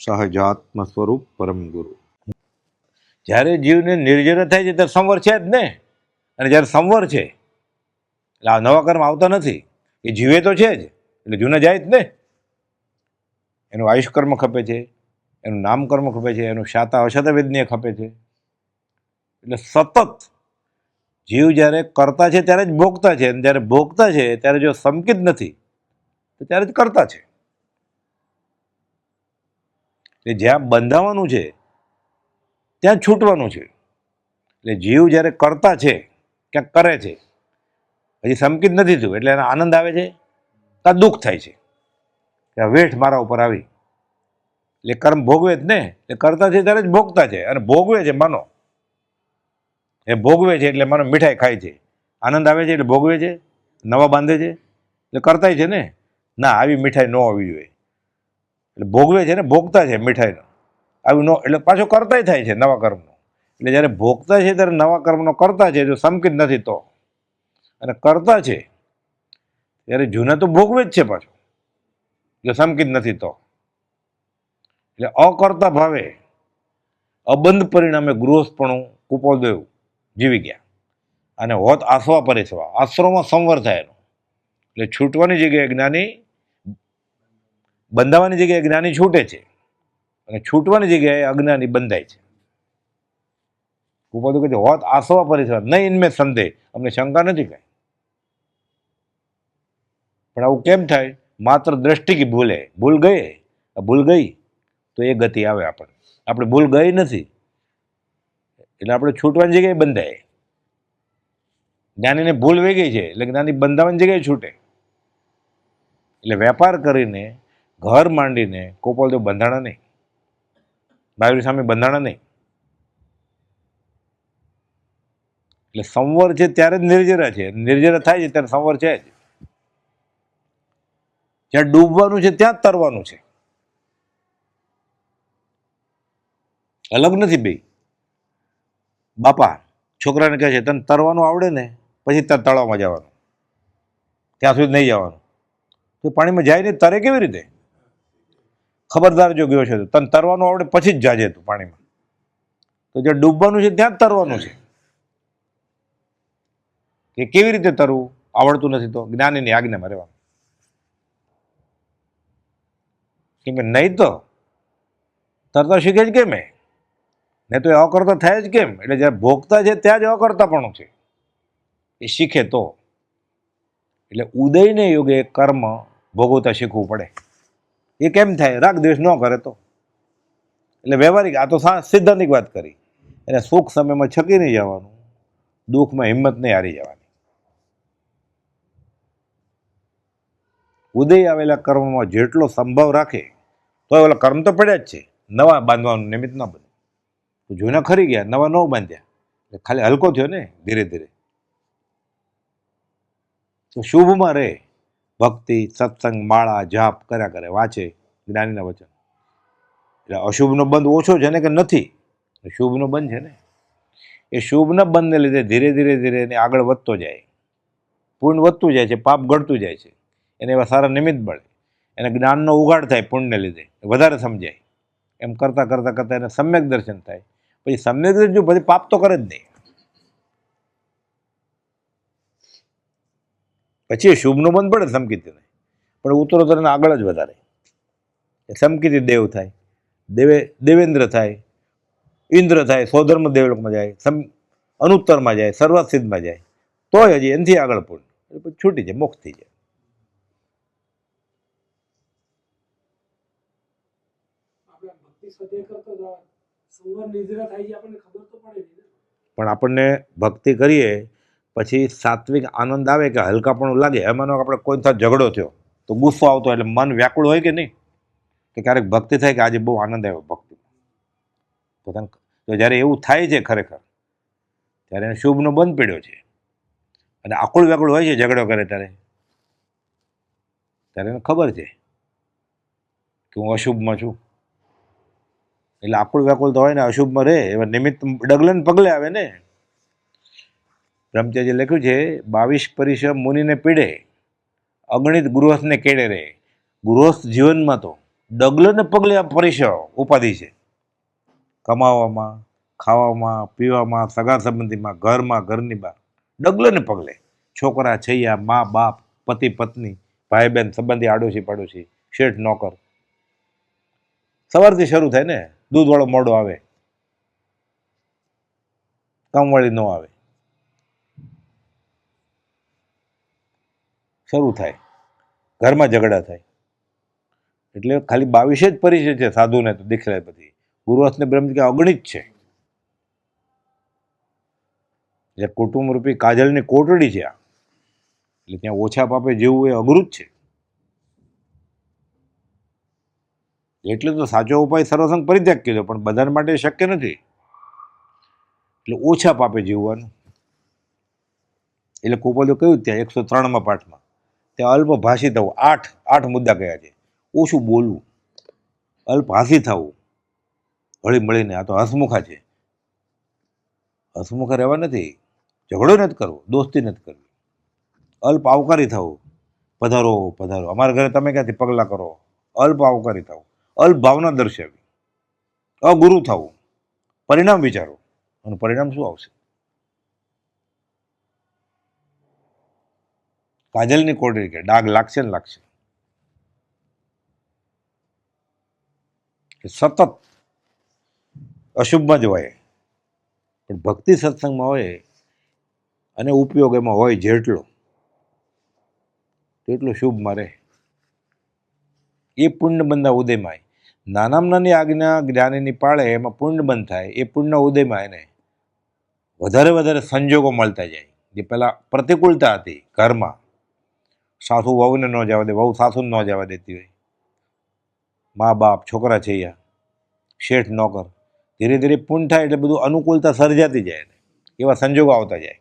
સહજાત્મ સ્વરૂપ પરમ ગુરુ. જ્યારે જીવને નિર્જર થાય છે ત્યારે સંવર છે જ ને. અને જ્યારે સંવર છે એટલે આ નવા કર્મ આવતા નથી. એ જીવે તો છે જ, એટલે જૂના જાય જ ને. એનું આયુષ કર્મ ખપે છે, એનું નામકર્મ ખપે છે, એનું શાતા અશાતા વેદનીય ખપે છે. એટલે સતત જીવ જ્યારે કરતા છે ત્યારે જ ભોગતા છે, અને જ્યારે ભોગતા છે ત્યારે જો સમકિત નથી તો ત્યારે જ કરતા છે. એટલે જ્યાં બંધાવાનું છે ત્યાં છૂટવાનું છે. એટલે જીવ જ્યારે કરતા છે, ક્યાંક કરે છે, હજી સમકિત નથી થયું, એટલે એને આનંદ આવે છે કાં દુઃખ થાય છે કે આ વેઠ મારા ઉપર આવી. એટલે કર્મ ભોગવે જ ને. એટલે કરતા છે ત્યારે જ ભોગતા છે, અને ભોગવે છે માનો. એ ભોગવે છે એટલે માનો મીઠાઈ ખાય છે, આનંદ આવે છે એટલે ભોગવે છે, નવા બાંધે છે એટલે કરતાય છે ને. ના, આવી મીઠાઈ ન આવવી જોઈએ એટલે ભોગવે છે ને, ભોગતા છે મીઠાઈનો. આવી નો એટલે પાછો કરતાય થાય છે નવા કર્મનો. એટલે જ્યારે ભોગતા છે ત્યારે નવા કર્મનો કરતા છે, જો સમકિત નથી તો. અને કરતા છે ત્યારે જૂના તો ભોગવે જ છે પાછો, જો સમકિત નથી તો. એટલે અકર્તા ભાવે અબંધ પરિણામે ગૃહસ્થપણું કુપોદેવ જીવી ગયા. અને હોત આસવા પરિસવા, આશ્રમમાં સંવર થાય એનો. એટલે છૂટવાની જગ્યાએ જ્ઞાની, બંધાવાની જગ્યાએ જ્ઞાની છૂટે છે, અને છૂટવાની જગ્યાએ અજ્ઞાની બંધાય છે. કુપોદેવ કહે છે હોત આસવા પરિસવા નહીં ઇનમે સંદેહ, અમને શંકા નથી કાંઈ. પણ આવું કેમ થાય? માત્ર દ્રષ્ટિ કી ભૂલે, ભૂલ ગઈ તો એ ગતિ આવે આપણને. આપણે ભૂલ ગઈ નથી એટલે આપણે છૂટવાની જગ્યાએ બંધાય. જ્ઞાનીને ભૂલ વહી ગઈ છે એટલે જ્ઞાની બંધાવાની જગ્યાએ છૂટે. એટલે વેપાર કરીને, ઘર માંડીને ગોપાલદેવ બંધાણા નહીં, મહાવીર સ્વામી બંધાણા નહીં. એટલે સંવર છે ત્યારે જ નિર્જરા છે, નિર્જરા થાય છે ત્યારે સંવર છે જ. જ્યાં ડૂબવાનું છે ત્યાં જ તરવાનું છે, અલગ નથી બે. બાપા છોકરાને કહે છે તને તરવાનું આવડે ને પછી તાર તળાવમાં જવાનું, ત્યાં સુધી નહીં જવાનું. તો પાણીમાં જાય નહીં, તરે કેવી રીતે? ખબરદાર જો ગયો છે તો તને તરવાનું આવડે પછી જ જાજે તું પાણીમાં. તો જ્યાં ડૂબવાનું છે ત્યાં જ તરવાનું છે. કે કેવી રીતે તરવું? આવડતું નથી તો જ્ઞાનીની આજ્ઞામાં રહેવાનું. કેમ કે નહીં તો તરતા શીખે જ કેમ? ને તો એ અકર્તા થાય જ કેમ? એટલે જ્યારે ભોગતા છે ત્યાં જ અકર્તાપણું છે, એ શીખે તો. એટલે ઉદયને યોગે કર્મ ભોગવતા શીખવું પડે. એ કેમ થાય? રાગ દ્વેષ ન કરે તો. એટલે વ્યવહારિક, આ તો સિદ્ધાંતિક વાત કરી. એને સુખ સમયમાં છકી નહીં જવાનું, દુઃખમાં હિંમત નહીં હારી જવાની. ઉદય આવેલા કર્મમાં જેટલો સંભવ રાખે તો ઓલા કર્મ તો પડ્યા જ છે, નવા બાંધવાનું નિમિત્ત ન બને. તો જૂના ખરી ગયા, નવા ન બાંધ્યા એટલે ખાલી હલકો થયો ને ધીરે ધીરે. તો શુભમાં રહે, ભક્તિ સત્સંગ માળા જાપ કર્યા કરે, વાંચે જ્ઞાનીના વચન. એટલે અશુભનો બંધ ઓછો છે ને કે નથી? શુભનો બંધ છે ને. એ શુભના બંધને લીધે ધીરે ધીરે ધીરે એને આગળ વધતો જાય, પુણ્ય વધતું જાય છે, પાપ ગળતું જાય છે. એને એવા સારા નિમિત્ત મળે, એને જ્ઞાનનો ઉઘાડ થાય પુણ્યને લીધે, વધારે સમજાય. એમ કરતાં કરતાં કરતાં એને સમ્યક દર્શન થાય. પછી સમ્યક દર્શન જો પછી પાપ તો કરે જ નહીં. પછી એ શુભનો બંધ પડે સમકીર્તિ નહીં, પણ ઉત્તરોત્તર એને આગળ જ વધારે. સમકીર્તિ દેવ થાય, દેવેન્દ્ર થાય, ઇન્દ્ર થાય, સ્વધર્મ દેવલોકમાં જાય, અનુત્તરમાં જાય, સર્વાસિદ્ધમાં જાય, તોય હજી એનાથી આગળ પૂર્ણ પછી છૂટી જાય, મોક્ષ થઈ જાય. પણ આપણને ભક્તિ કરીએ પછી સાત્વિક આનંદ આવે કે હલકાપણું લાગે. એમાંનો આપણે કોઈ સાથે ઝઘડો થયો તો ગુસ્સો આવતો, એટલે મન વ્યાકુળ હોય કે નહીં? કે ક્યારેક ભક્તિ થાય કે આજે બહુ આનંદ આવ્યો ભક્તિ. પોતાને તો જ્યારે એવું થાય છે ખરેખર, ત્યારે એને શુભનો બંધ પડ્યો છે. અને આકુળ વ્યાકુળ હોય છે ઝઘડો કરે ત્યારે એને ખબર છે કે હું અશુભમાં છું. એટલે આકુળ વ્યાકુળ તો હોય ને, અશુભમાં રહે એવા નિમિત્ત ડગલે ને પગલે આવે ને. બ્રહ્મચર્ય લખ્યું છે 22 પરિશ મુનિને પીડે, અગણિત ગૃહસ્થને કેડે રહે. ગૃહસ્થ જીવનમાં તો ડગલે ને પગલે આ પરિસર ઉપાધિ છે. કમાવામાં, ખાવામાં, પીવામાં, સગા સંબંધીમાં, ઘરમાં, ઘરની બહાર, ડગલે ને પગલે છોકરા, છૈયા, મા બાપ, પતિ પત્ની, ભાઈ બહેન, સંબંધી, આડોશી પાડોશી, શેઠ નોકર. સવારથી શરૂ થાય ને, દૂધવાળો મોડો આવે, કામવાળી ન આવે, શરૂ થાય, ઘરમાં ઝઘડા થાય. એટલે ખાલી 22 જ પરિચય છે સાધુને તો દીખલાય પછી. ગુરુવાસને બ્રહ્મ કે અગણિત છે. જે કુટુંબ રૂપી કાજલની કોટડી છે આ. એટલે ત્યાં ઓછા પાપે જીવવું એ અઘરું જ છે. એટલે તો સાચો ઉપાય સર્વસંગ પરિત્યાગ કીધો, પણ બધા માટે શક્ય નથી. એટલે ઓછા પાપે જીવવાનું. એટલે કુપોલે કહ્યું ત્યાં 103માં પાઠમાં, ત્યાં અલ્પભાષી થવું. 8 મુદ્દા કયા છે. ઓછું બોલવું, અલ્પહાસી થવું, હળી મળીને. આ તો હસમુખા છે. હસમુખા રહેવા નથી, ઝઘડો નથી કરવો, દોસ્તી નથી કરવી. અલ્પ આવકારી થવું, પધારો પધારો, અમારા ઘરે તમે ક્યાંથી પગલાં કરો. અલ્પ આવકારી થવું, અલ્પ ભાવના દર્શાવી, અગુરુ થવું, પરિણામ વિચારો. અને પરિણામ શું આવશે? કાજલની કોટડી કે ડાઘ લાગશે ને લાગશે. સતત અશુભમાં જ હોય, પણ ભક્તિ સત્સંગમાં હોય અને ઉપયોગ એમાં હોય જેટલો તેટલું શુભમાં રહે. એ પુણ્ય બંધના ઉદયમાં નાનામાં નાની આજ્ઞા જ્ઞાનીની પાળે એમાં પુણ્ય બંધ થાય. એ પુણ્ય ઉદયમાં એને વધારે સંજોગો મળતા જાય. જે પહેલાં પ્રતિકૂળતા હતી ઘરમાં, સાસુ વહુને ન જવા દે, વહુ સાસુને ન જવા દેતી હોય, મા બાપ, છોકરા છૈયા, શેઠ નોકર, ધીરે ધીરે પૂર્ણ થાય એટલે બધું અનુકૂળતા સર્જાતી જાય. એવા સંજોગો આવતા જાય.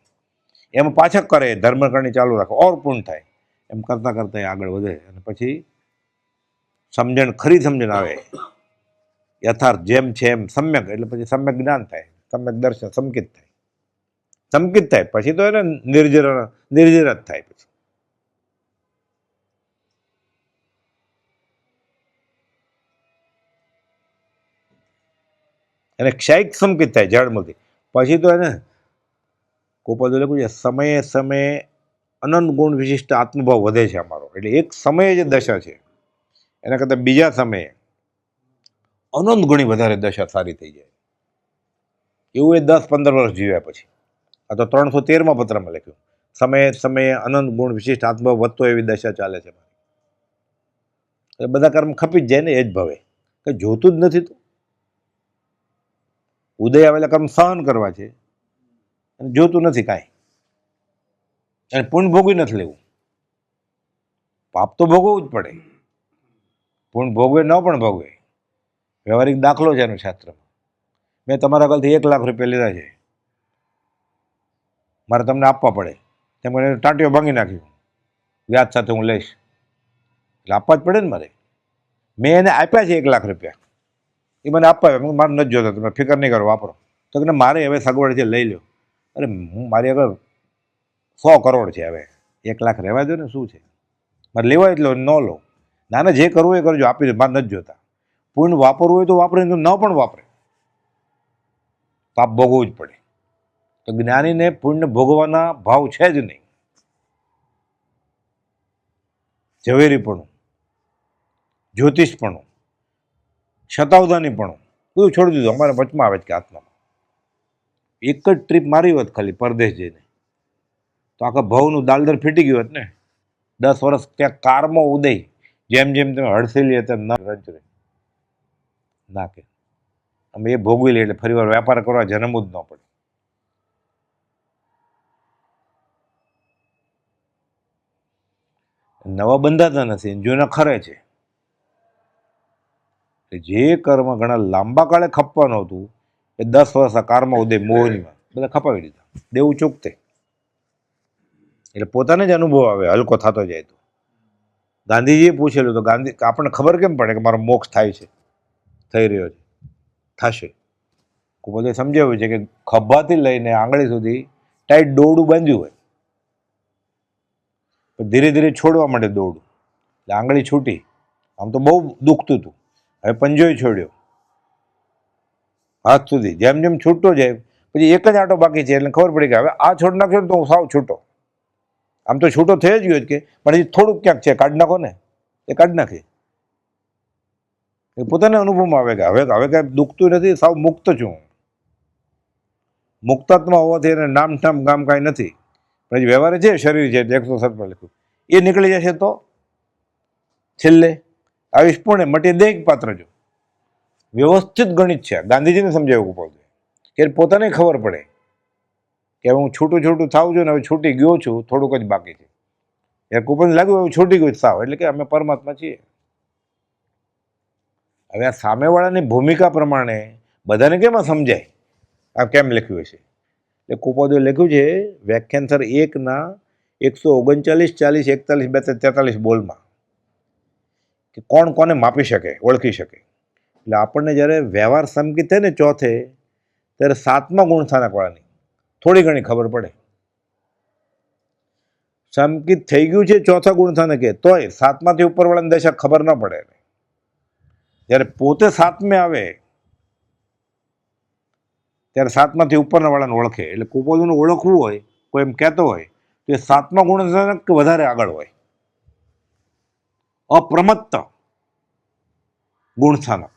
એમાં પાછા કરે, ધર્મકરણી ચાલુ રાખો, ઓર પૂર્ણ થાય. એમ કરતાં કરતાં આગળ વધે અને પછી સમજણ, ખરી સમજણ આવે, યથાર્થ જેમ છે એમ સમ્યક. એટલે પછી સમ્યક જ્ઞાન થાય, સમ્યક દર્શન, સંકિત થાય. સંકિત થાય પછી તો એને નિર્જર જ થાય. પછી એને ક્ષયિક સંકિત થાય જળમાંથી. પછી તો એને ગોપાલ લખ્યું છે, સમયે સમયે અનંત ગુણ વિશિષ્ટ આત્મભાવ વધે છે અમારો. એટલે એક સમયે જે દશા છે એના કરતાં બીજા સમયે અનંત ગુણી વધારે દશા સારી થઈ જાય. એવું એ 10-15 વર્ષ જીવ્યા પછી. આ તો 313માં પત્રમાં લખ્યું, સમયે સમયે અનંત ગુણ વિશિષ્ટ આત્મભાવ વધતો એવી દશા ચાલે છે. એ બધા કર્મ ખપી જ જાય ને એ જ ભવે. કંઈ જોતું જ નથી. તો ઉદય આવેલા કર્મ સહન કરવા છે અને જોતું નથી કાંઈ. અને પુણ્ય ભોગવી નથી લેવું. પાપ તો ભોગવવું જ પડે. પુણ્ય ભોગવે ન પણ ભોગવે. વ્યવહારિક દાખલો છે એનું શાસ્ત્રમાં. મેં તમારા કાલથી 1 લાખ રૂપિયા લીધા છે, મારે તમને આપવા પડે. તેમ કરીને ટાંટીઓ ભાંગી નાખ્યું, વ્યાજ સાથે હું લઈશ, એટલે આપવા જ પડે ને મારે. મેં એને આપ્યા છે 1 લાખ રૂપિયા, એ મને આપવા, મારે નથી જોતા, તમે ફિકર નહીં કરો, વાપરો. તો કે મારે હવે સગવડ છે, લઈ લો. અરે હું મારી આગળ 100 કરોડ છે, હવે 1 લાખ રહેવા દો ને, શું છે? મારે લેવા એટલો ન લો. નાને જે કરવું એ કરજો, આપી દે, મારે નથી જોતા. પુણ્ય વાપરવું હોય તો વાપરે, તો ન પણ વાપરે. પાપ ભોગવવું જ પડે. તો જ્ઞાનીને પુણ્ય ભોગવવાના ભાવ છે જ નહીં. ઝવેરીપણું, જ્યોતિષપણું, શતાવધાનીપણું બધું છોડી દીધું. અમારે વચમાં આવે છે કે આત્મામાં એક જ ટ્રીપ મારી હોત ખાલી પરદેશ જઈને, તો આખા ભાવનું દાલદર ફીટી ગયું હોત ને. 10 વર્ષ ત્યાં કારમો ઉદય, જેમ જેમ તમે હડસેલી હતા ન રંચરે નાખે. અમે એ ભોગવી લઈએ એટલે ફરી વાર વેપાર કરવા જન્મવું જ ન પડે. નવા બંધાતા નથી, જૂના ખરે છે. જે કર્મ ઘણા લાંબા કાળે ખપવાનું હતું એ 10 વર્ષ આ કારમાં ઉદય મોહનીમાં બધા ખપાવી દીધા, દેવું ચૂકતે. એટલે પોતાને જ અનુભવ આવે, હલકો થતો જાય. તો ગાંધીજીએ પૂછેલું, તો ગાંધી આપણને ખબર કેમ પડે કે મારો મોક્ષ થાય છે, થઈ રહ્યો છે, થશે? બધે સમજાવ્યું છે કે ખભાથી લઈને આંગળી સુધી ટાઈટ દોરડું બાંધ્યું હોય, ધીરે ધીરે છોડવા માંડે દોરડું, એટલે આંગળી છૂટી. આમ તો બહુ દુખતું હતું, હવે પંજોય છોડ્યો, હાથ સુધી જેમ જેમ છૂટતો જાય પછી એક જ આંટો બાકી છે એટલે ખબર પડી કે હવે આ છોડ નાખ્યો ને તો હું સાવ છૂટો. આમ તો છૂટો થઈ જ ગયો જ કે, પણ હજી થોડુંક ક્યાંક છે, કાઢી નાખો ને, એ કાઢી નાખી. એ પોતાને અનુભવમાં આવે કે હવે કાંઈ દુખતું નથી, સાવ મુક્ત છું. મુક્તાત્મા હોવાથી એને નામ ઠામ ગામ કાંઈ નથી, પણ હજી વ્યવહારે છે, શરીર છે, 107 લખ્યું એ નીકળી જશે તો છેલ્લે આયુષ પૂર્ણ મટી દેહ પાત્ર. જો વ્યવસ્થિત ગણિત છે, ગાંધીજીને સમજાવ્યું પડે કે પોતાને ખબર પડે કે હું છૂટું છૂટું થાઉં છું ને હવે છૂટી ગયો છું, થોડુંક જ બાકી છે. યાર કૂપન લાગ્યું હવે છૂટી ગયું સાવ, એટલે કે અમે પરમાત્મા છીએ. હવે આ સામેવાળાની ભૂમિકા પ્રમાણે બધાને કેમ સમજાય આ કેમ લખ્યું હશે. એટલે કુપોદે લખ્યું છે વ્યાખ્યાન સર 1ના 139, 40, 41, 42, 43 બોલમાં કે કોણ કોને માપી શકે, ઓળખી શકે. એટલે આપણને જ્યારે વ્યવહાર સંકિત થાય ને ચોથે, ત્યારે 7મા ગુણસ્થાનકવાળાની થોડી ઘણી ખબર પડે. સંકિત થઈ ગયું છે ચોથા ગુણસ્થાનકે, તોય 7માથી ઉપરવાળાની દશા ખબર ન પડે. જ્યારે પોતે 7મે આવે ત્યારે 7માથી ઉપરના વાળાને ઓળખે. એટલે કુપોદનું ઓળખવું હોય, કોઈ એમ કહેતો હોય તો એ 7મા ગુણસ્થાનક વધારે આગળ હોય, અપ્રમત્ત ગુણસ્થાનક.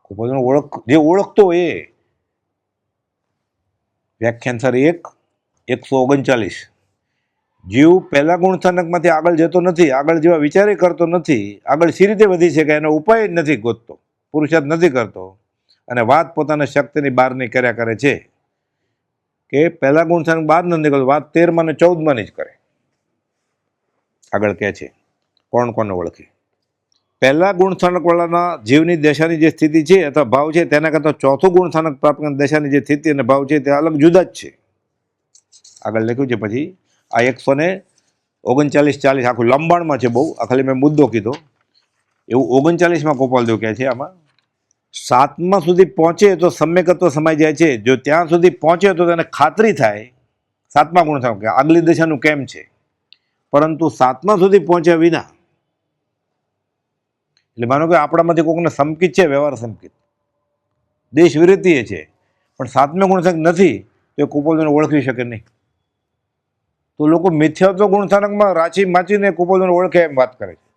કુપોદનું જે ઓળખતો એ વ્યાખ્યાન સર 1:139 જીવ પહેલા ગુણસ્થાનકમાંથી આગળ જતો નથી, આગળ જેવા વિચારે કરતો નથી, આગળ સી રીતે વધી શકે એનો ઉપાય જ નથી ગોતતો, પુરુષાર્થ નથી કરતો, અને વાત પોતાના શક્તિની બહારની કર્યા કરે છે કે પહેલા ગુણસ્થાનક બહાર નથી નીકળતો, વાત 13મા ને 14માની જ કરે. આગળ કહે છે કોણ કોને ઓળખે. પહેલા ગુણસ્થાનકવાળાના જીવની દશાની જે સ્થિતિ છે અથવા ભાવ છે તેના કરતાં ચોથું ગુણસ્થાનક પ્રાપ્ત કરવાની દશાની જે સ્થિતિ અને ભાવ છે તે અલગ જુદા જ છે. આગળ લખ્યું છે પછી આ 139-40 આખું લંબાણમાં છે બહુ, આ ખાલી મેં મુદ્દો કીધો. એવું 39માં ગોપાલદેવ કહે છે આમાં 7મા સુધી પહોંચે તો સમ્યકત્વ સમાઈ જાય છે. જો ત્યાં સુધી પહોંચે તો તેને ખાતરી થાય 7મા ગુણસ્થાનક કે આગલી દશાનું કેમ છે, પરંતુ 7મા સુધી પહોંચ્યા વિના, એટલે માનો કે આપણામાંથી કોઈકને સંકિત છે, વ્યવહાર સંકિત, દેશ વિરતિ છે, પણ 7મા ગુણસ્થાનક નથી તો એ કુપોદને ઓળખી શકે નહીં. તો લોકો મિથ્યાત્વ ગુણસ્થાનકમાં રાચી માચીને કુપોદને ઓળખે એમ વાત કરે છે.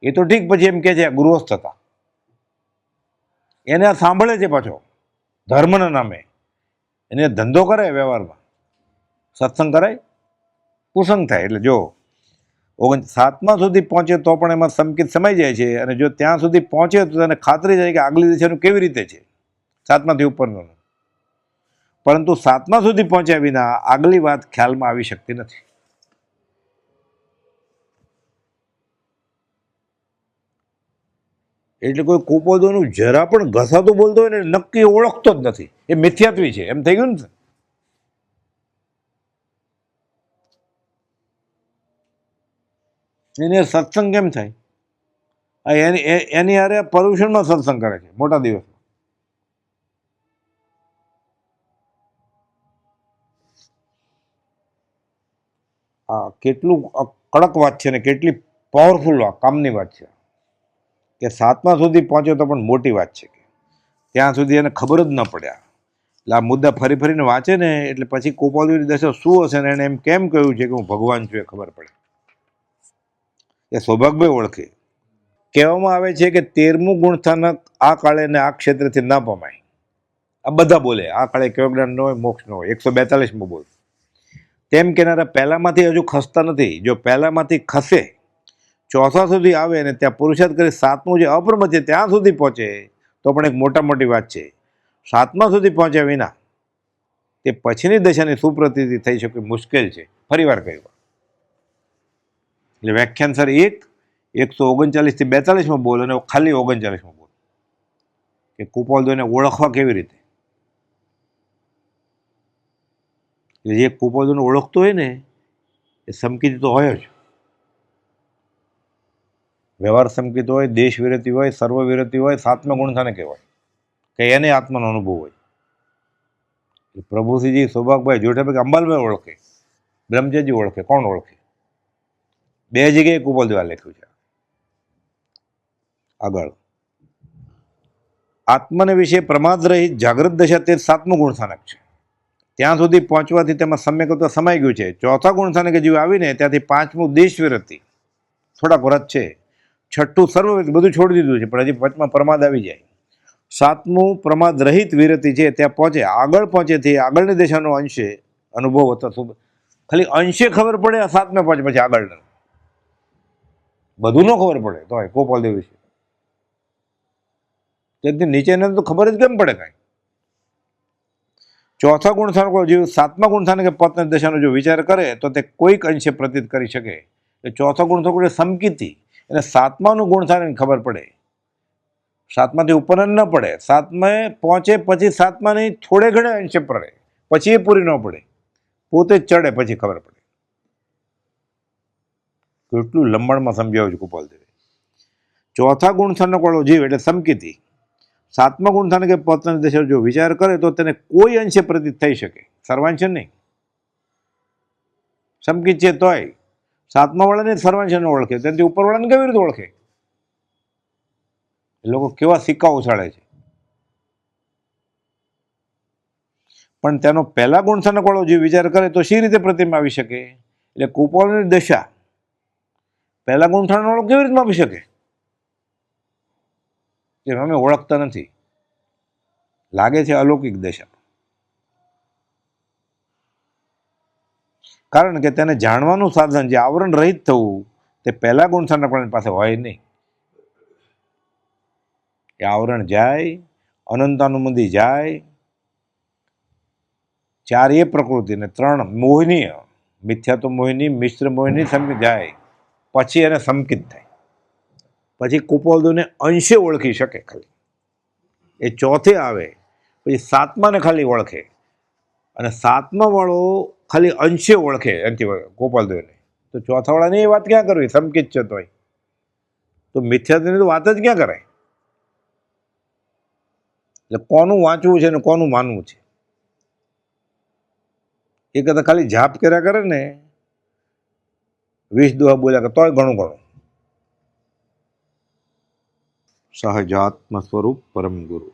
એ તો ઠીક, પછી એમ કે છે ગૃહસ્થ હતા એને આ સાંભળે છે પાછો ધર્મના નામે, એને ધંધો કરે વ્યવહારમાં, સત્સંગ કરાય કુસંગ થાય. એટલે જો 7મા સુધી પહોંચે તો પણ એમાં સંકિત સમાઈ જાય છે, અને જો ત્યાં સુધી પહોંચે તો તેને ખાતરી થાય કે આગલી દિશાનું કેવી રીતે છે 7માથી ઉપરનું, પરંતુ 7મા સુધી પહોંચ્યા વિના આગલી વાત ખ્યાલમાં આવી શકતી નથી. એટલે કોઈ કુપોદોનું જરા પણ ઘસાતું બોલતો હોય ને નક્કી ઓળખતો જ નથી, એ મિથ્યાત્વી છે એમ થઈ ગયું ને. એની સત્સંગ કેમ થાય? એની હારે પર્યુષણમાં સત્સંગ કરે છે મોટા દિવસમાં. આ કેટલું કડક વાત છે ને કેટલી પાવરફુલ કામની વાત છે કે 7મા સુધી પહોંચ્યો તો પણ મોટી વાત છે કે ત્યાં સુધી એને ખબર જ ન પડ્યા. એટલે આ મુદ્દા ફરી ફરીને વાંચે ને એટલે પછી કુપોદની દશા શું હશે ને એને એમ કેમ કહ્યું છે કે હું ભગવાન છું એ ખબર પડે, એ સૌભાગ્ય ઓળખે. કહેવામાં આવે છે કે 13મું ગુણસ્થાનક આ કાળે ને આ ક્ષેત્રથી ન પમાય. આ બધા બોલે આ કાળે કેવો જ્ઞાન ન હોય, મોક્ષ ન હોય. 142માં બોલ તેમ કેનારા પહેલામાંથી હજુ ખસતા નથી. જો પહેલામાંથી ખસે, ચોથા સુધી આવે અને ત્યાં પુરુષાર્થ કરી 7મું જે અપ્રમત છે ત્યાં સુધી પહોંચે તો પણ એક મોટા મોટી વાત છે. 7મા સુધી પહોંચ્યા વિના તે પછીની દશાની સુપ્રતીતિ થઈ શકે મુશ્કેલ છે. ફરી વાર કહ્યું. એટલે વ્યાખ્યાન સર 1:139-42માં બોલ અને ખાલી 39માં બોલ કે કુપોદને ઓળખવા કેવી રીતે. જે કુપોદને ઓળખતો હોય ને એ સંકિત તો હોય જ, વ્યવહાર સંકિત હોય, દેશ વિરતિ હોય, સર્વ વિરતિ હોય, 7મા ગુણસ્થાનક કહેવાય કે એને આત્માનો અનુભવ હોય. પ્રભુસિંહજી, સૌભાગભાઈ, જોઠાભાઈ, અંબાલભાઈ ઓળખે, બ્રહ્મચર્યજી ઓળખે, કોણ ઓળખે? 2 જગ્યાએ કુપોલ દેવા લખ્યું છે. આગળ આત્મને વિશે પ્રમાદ રહિત જાગૃત દશા તે 7મું ગુણસ્થાનક છે. ત્યાં સુધી પહોંચવાથી તેમાં સમ્યકત્વ સમાઈ ગયું છે. ચોથા ગુણસ્થાનકે જીવ આવીને ત્યાંથી 5મું દેશ વિરતિ, થોડાક વ્રત છે. 6ઠું સર્વવિરતિ, બધું છોડી દીધું છે, પણ હજી 5માં પ્રમાદ આવી જાય. 7મું પ્રમાદ રહિત વિરતિ છે, ત્યાં પહોંચે. આગળ પહોંચેથી આગળની દિશાનો અંશે અનુભવ હતો. ખાલી અંશે ખબર પડે 7મે પહોંચે, પછી આગળ બધું ન ખબર પડે તો ગોપાલદેવ વિશે. તેથી નીચેને તો ખબર જ કેમ પડે કાંઈ. ચોથા ગુણસ્થાનકો જીવ 7મા ગુણસ્થાનકે પત્ની દશાનો જો વિચાર કરે તો તે કોઈક અંશે પ્રતીત કરી શકે. ચોથા ગુણસ્થાનકો સમકીતિ, એને 7માનું ગુણસ્થાન ખબર પડે. 7માંથી ઉપર ન પડે. 7મે પહોંચે પછી 7માની થોડે ઘણે અંશે પડે, પછી એ પૂરી ન પડે, પોતે જ ચડે પછી ખબર પડે. કેટલું લંબાણમાં સમજાવ્યું છે ગોપાલદેવે. ચોથા ગુણસ્થાનનો વાળો જીવ એટલે સમકીતિ 7મા ગુણસ્થાનકે પત્ની દશા જો વિચાર કરે તો તેને કોઈ અંશે પ્રતીત થઈ શકે, સર્વાંશ નહીં. સમકીત છે તોય 7મા વાળાને સર્વાંશને ઓળખે, તેનાથી ઉપરવાળાને કેવી રીતે ઓળખે? એ લોકો કેવા સિક્કા ઉછાળે છે. પણ તેનો પહેલા ગુણસ્થાનક વાળો જે વિચાર કરે તો શી રીતે પ્રતિમા આવી શકે? એટલે કુપોલની દશા પહેલા ગુણસ્થાન વાળો કેવી રીતે આપી શકે? જે અમે ઓળખતા નથી, લાગે છે અલૌકિક દશા. કારણ કે તેને જાણવાનું સાધન જે આવરણ રહિત થવું, તે પહેલા ગુણસ્થાનક પાસે હોય નહીં. એ આવરણ જાય, અનંતાનુમંદી જાય, 4 એ પ્રકૃતિને 3 મોહિની, મિથ્યા તો મોહિની, મિશ્ર મોહિની સમકી જાય, પછી એને સમકિત થાય. પછી કુપોલદેવને અંશે ઓળખી શકે ખાલી. એ ચોથે આવે પછી 7માને ખાલી ઓળખે, અને 7મા વાળો ખાલી અંશે ઓળખે એનાથી ગોપાલદેવને. તો ચોથાવાળાની એ વાત ક્યાં કરવી? સમકિત છે તોય તો મિથ્યાની તો વાત જ ક્યાં કરાય? એટલે કોનું વાંચવું છે ને કોનું માનવું છે? એ કદાચ ખાલી જાપ કર્યા કરે ને, 20 દુહા બોલ્યા કરે તોય ઘણું ઘણું. સહજાત્મ સ્વરૂપ પરમ ગુરુ.